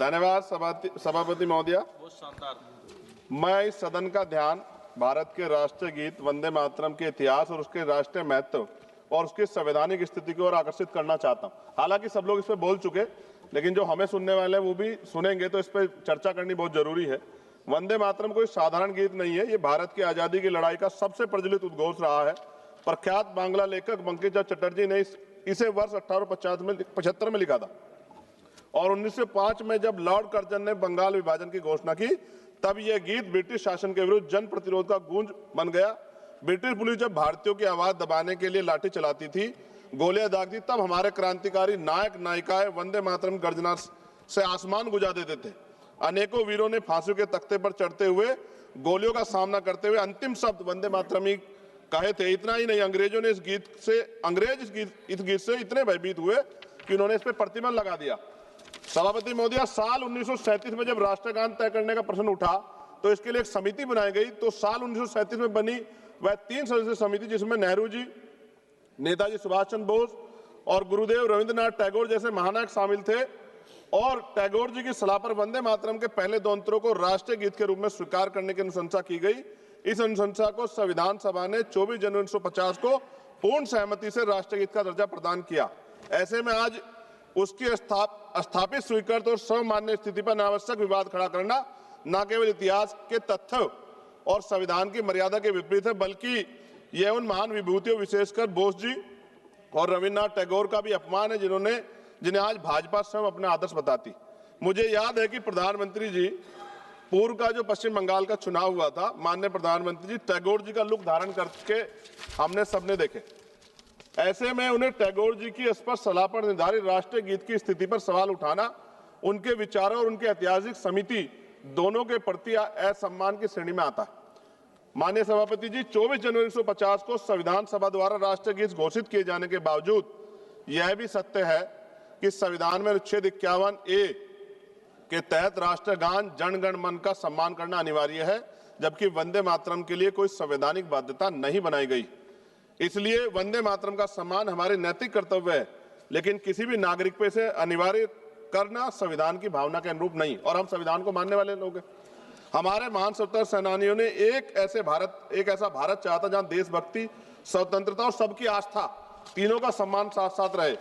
धन्यवाद सभापति महोदय। मैं इस सदन का ध्यान भारत के राष्ट्रीय गीत वंदे मातरम के इतिहास और उसके राष्ट्रीय महत्व और उसकी संवैधानिक स्थिति की ओर आकर्षित करना चाहता हूं। हालांकि सब लोग इस पर बोल चुके, लेकिन जो हमें सुनने वाले हैं वो भी सुनेंगे, तो इस पर चर्चा करनी बहुत जरूरी है। वंदे मातरम कोई साधारण गीत नहीं है, ये भारत की आजादी की लड़ाई का सबसे प्रचलित उद्घोष रहा है। प्रख्यात बांग्ला लेखक बंकिम चंद्र चटर्जी ने इसे वर्ष 1875 में लिखा था और 1905 में जब लॉर्ड कर्जन ने बंगाल विभाजन की घोषणा की, तब यह गीत ब्रिटिश शासन के विरुद्ध जन प्रतिरोध का गूंज बन गया। ब्रिटिश पुलिस जब भारतीयों की आवाज दबाने के लिए लाठी चलाती थी, गोलियां दागती, तब हमारे क्रांतिकारी नायक नायिकाएं वंदे मातरम गर्जना से आसमान गुजा देते थे। अनेकों वीरों ने फांसी के तख्ते पर चढ़ते हुए गोलियों का सामना करते हुए अंतिम शब्द वंदे मातरम ही कहे थे। इतना ही नहीं, अंग्रेजों ने इस गीत से इतने भयभीत हुए कि उन्होंने इस पर प्रतिबंध लगा दिया। सभापति महोदय, साल 1937 में जब राष्ट्रगान तय करने का प्रश्न उठा तो इसके लिए एक समिति बनाई गई। तो साल 1937 में बनी वह 3 सदस्यीय समिति, जिसमें नेहरू जी, नेताजी सुभाष चंद्र बोस और गुरुदेव रविंद्रनाथ टैगोर जैसे महानायक शामिल थे। और टैगोर जी की सलाह पर वंदे मातरम के पहले 2 अंतरों को राष्ट्रीय गीत के रूप में स्वीकार करने की अनुशंसा की गई। इस अनुशंसा को संविधान सभा ने 24 जनवरी 1950 को पूर्ण सहमति से राष्ट्रीय गीत का दर्जा प्रदान किया। ऐसे में आज उसकी स्थापित, स्वीकृत और सर्वमान्य स्थिति पर अनावश्यक विवाद खड़ा करना न केवल इतिहास के तथ्य और संविधान की मर्यादा के विपरीत है, बल्कि यह उन महान विभूतियों, विशेषकर बोस जी और रविन्द्रनाथ टैगोर का भी अपमान है, जिन्हें आज भाजपा स्वयं अपना आदर्श बताती। मुझे याद है कि प्रधानमंत्री जी, पूर्व का जो पश्चिम बंगाल का चुनाव हुआ था, माननीय प्रधानमंत्री जी टैगोर जी का लुक धारण करके हमने सबने देखे। ऐसे में उन्हें टैगोर जी की स्पष्ट सलाह पर निर्धारित राष्ट्रीय गीत की स्थिति पर सवाल उठाना उनके विचारों और उनके ऐतिहासिक समिति दोनों के प्रति असम्मान की श्रेणी में आता है। माननीय सभापति जी, 24 जनवरी 1950 को संविधान सभा द्वारा राष्ट्रीय गीत घोषित किए जाने के बावजूद यह भी सत्य है कि संविधान में अनुच्छेद 51A के तहत राष्ट्रगान जन गण मन का सम्मान करना अनिवार्य है, जबकि वंदे मातरम के लिए कोई संवैधानिक बाध्यता नहीं बनाई गई। इसलिए वंदे मातरम का सम्मान हमारे नैतिक कर्तव्य है, लेकिन किसी भी नागरिक पे से अनिवार्य करना संविधान की भावना के अनुरूप नहीं। और हम संविधान को मानने वाले लोग हैं। हमारे महान स्वतंत्रता सेनानियों ने एक ऐसा भारत चाहा था जहां देशभक्ति, स्वतंत्रता और सबकी आस्था तीनों का सम्मान साथ साथ रहे।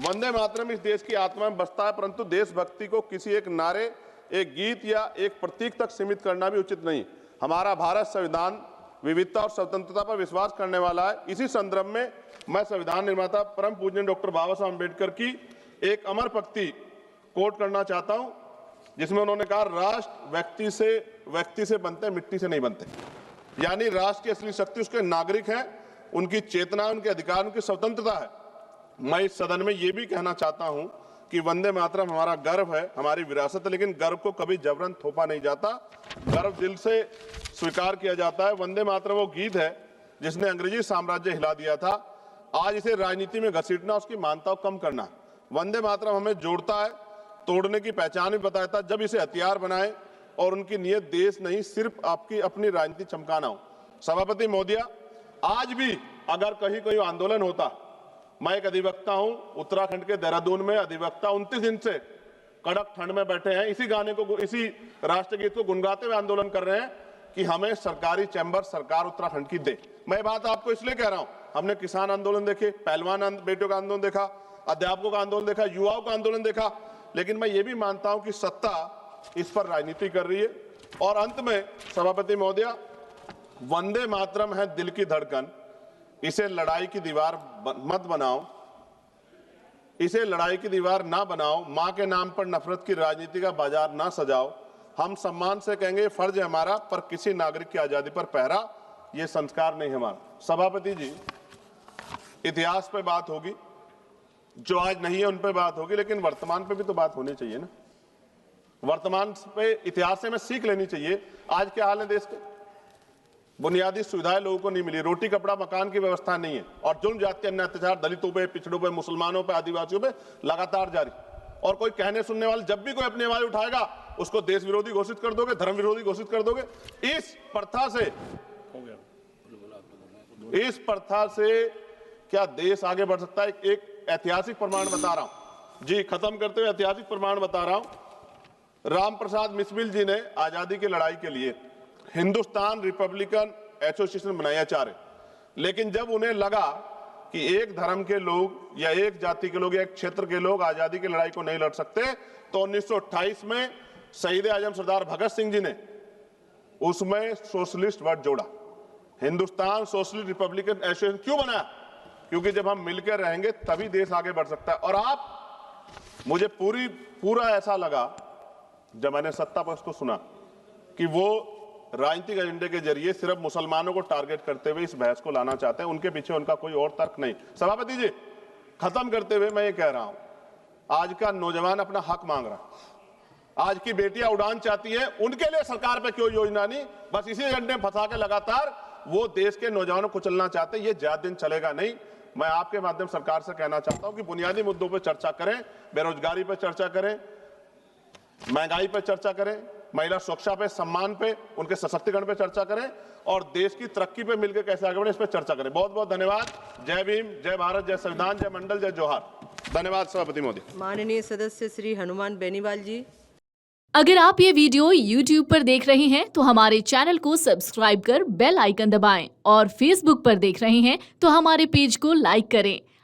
वंदे मातरम इस देश की आत्मा में बसता है, परंतु देशभक्ति को किसी एक नारे, एक गीत या एक प्रतीक तक सीमित करना भी उचित नहीं। हमारा भारत संविधान, विविधता और स्वतंत्रता पर विश्वास करने वाला है। इसी संदर्भ में मैं संविधान निर्माता परम पूज्य डॉक्टर बाबा साहब अम्बेडकर की एक अमर पंक्ति कोट करना चाहता हूं, जिसमें उन्होंने कहा, राष्ट्र व्यक्ति से बनते, मिट्टी से नहीं बनते। यानी राष्ट्र की असली शक्ति उसके नागरिक हैं, उनकी चेतना, उनके अधिकार, उनकी स्वतंत्रता है। मैं इस सदन में ये भी कहना चाहता हूं कि वंदे मातरम हमारा गर्व है, हमारी विरासत है, लेकिन गर्व को कभी जबरन थोपा नहीं जाता, गर्व दिल से स्वीकार किया जाता है। वंदे मातरम वो गीत है जिसने अंग्रेजी साम्राज्य हिला दिया था। आज इसे राजनीति में घसीटना, उसकी मान्यता को कम करना। वंदे मातरम हमें जोड़ता है, तोड़ने की पहचान भी बताता। जब इसे हथियार बनाए और उनकी नीयत देश नहीं, सिर्फ आपकी अपनी राजनीति चमकाना हो। सभापति महोदय, आज भी अगर कहीं कोई आंदोलन होता, मैं एक अधिवक्ता हूं, उत्तराखंड के देहरादून में अधिवक्ता 29 दिन से कड़क ठंड में बैठे हैं, इसी गाने को, इसी राष्ट्रीय गीत को गुनगाते हुए आंदोलन कर रहे हैं कि हमें सरकारी चैम्बर सरकार उत्तराखंड की दे। मैं बात आपको इसलिए कह रहा हूं, हमने किसान आंदोलन देखे, पहलवान बेटियों का आंदोलन देखा, अध्यापकों का आंदोलन देखा, युवाओं का आंदोलन देखा, लेकिन मैं ये भी मानता हूं कि सत्ता इस पर राजनीति कर रही है। और अंत में सभापति महोदय, वंदे मातरम है दिल की धड़कन, इसे लड़ाई की दीवार मत बनाओ, इसे लड़ाई की दीवार ना बनाओ, मां के नाम पर नफरत की राजनीति का बाजार ना सजाओ। हम सम्मान से कहेंगे, फर्ज है हमारा, पर किसी नागरिक की आजादी पर पहरा ये संस्कार नहीं हमारा। सभापति जी, इतिहास पे बात होगी, जो आज नहीं है उन पे बात होगी, लेकिन वर्तमान पे भी तो बात होनी चाहिए ना। वर्तमान पे, इतिहास से हमें सीख लेनी चाहिए। आज क्या हाल है देश के? बुनियादी सुविधाएं लोगों को नहीं मिली, रोटी कपड़ा मकान की व्यवस्था नहीं है, और जुल्म, जाति, अन्य अत्याचार दलितों पे, पिछड़ों पे, मुसलमानों पे, आदिवासियों पे लगातार जारी। और कोई कहने सुनने वाले, जब भी कोई अपनी आवाज उठाएगा उसको देश विरोधी घोषित कर दोगे, धर्म विरोधी घोषित कर दोगे। इस प्रथा से क्या देश आगे बढ़ सकता है? एक ऐतिहासिक प्रमाण बता रहा हूं जी, खत्म करते हुए ऐतिहासिक प्रमाण बता रहा हूं। राम प्रसाद मिसमिल जी ने आजादी की लड़ाई के लिए हिंदुस्तान रिपब्लिकन एसोसिएशन बनाया चाहे, लेकिन जब उन्हें लगा कि एक धर्म के लोग या एक जाति के लोग या एक क्षेत्र के लोग आजादी की लड़ाई को नहीं लड़ सकते, तो 1928 में शहीद आजम सरदार भगत सिंह जी ने उसमें सोशलिस्ट वर्ड जोड़ा। हिंदुस्तान सोशलिस्ट रिपब्लिकन एसोसिएशन क्यों बनाया? क्योंकि जब हम मिलकर रहेंगे तभी देश आगे बढ़ सकता है। और आप, मुझे पूरा ऐसा लगा जब मैंने सत्ता पक्ष को सुना कि वो राजनीतिक एजेंडे के जरिए सिर्फ मुसलमानों को टारगेट करते हुए इस बहस को लाना चाहते हैं, उनके पीछे उनका कोई और तर्क नहीं। सभापति जी, खत्म करते हुए मैं ये कह रहा हूं, आज का नौजवान अपना हक मांग रहा है, आज की बेटियां उड़ान चाहती है, उनके लिए सरकार पे कोई योजना नहीं, बस इसी एजेंडे में फंसा के लगातार वो देश के नौजवानों को चलना चाहते हैं। ये ज्यादा दिन चलेगा नहीं। मैं आपके माध्यम सरकार से कहना चाहता हूं कि बुनियादी मुद्दों पर चर्चा करें, बेरोजगारी पर चर्चा करें, महंगाई पर चर्चा करें, महिला सुरक्षा पे, सम्मान पे, उनके सशक्तिकरण पे चर्चा करें और देश की तरक्की पे मिलकर कैसे आगे बढ़े इस पे चर्चा करें। बहुत बहुत धन्यवाद। जय भीम, जय भारत, जय संविधान, जय मंडल, जय जोहार। धन्यवाद सभापति महोदय। माननीय सदस्य श्री हनुमान बेनीवाल जी। अगर आप ये वीडियो YouTube पर देख रहे हैं तो हमारे चैनल को सब्सक्राइब कर बेल आइकन दबाएं और Facebook पर देख रहे हैं तो हमारे पेज को लाइक करें।